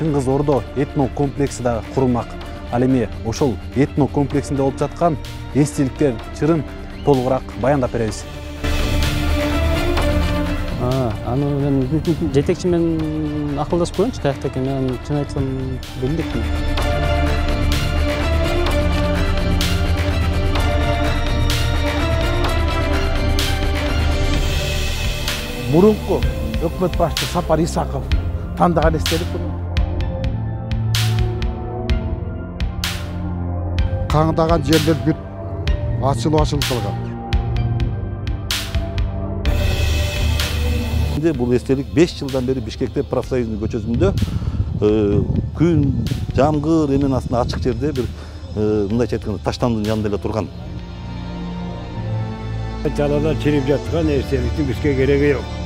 Чыңгыз Ордо этно комплекси да курулмак. Ал эми ошол этно комплексинде болуп жаткан эстеликтер чырын толугураак баяндап беребиз. Аны мен жетекчи менен акылдашып коеюнчу, каякта экен, мен чын айтсам билбейм. Мурунку өкмөт башчысы Сапар Исаков тандаган эстелик бул. Каңдаган жерлер бүт ачылып калган. Бул эстелик 5 жылдан бери Бишкекте профсоюздун көчөсүндө күн, жамгыр эмен астында ачык жерде бир мындайча айтканда таштандын жанында эле турган. Жалада чирип жаткан эстеликтин бизге кереги жок.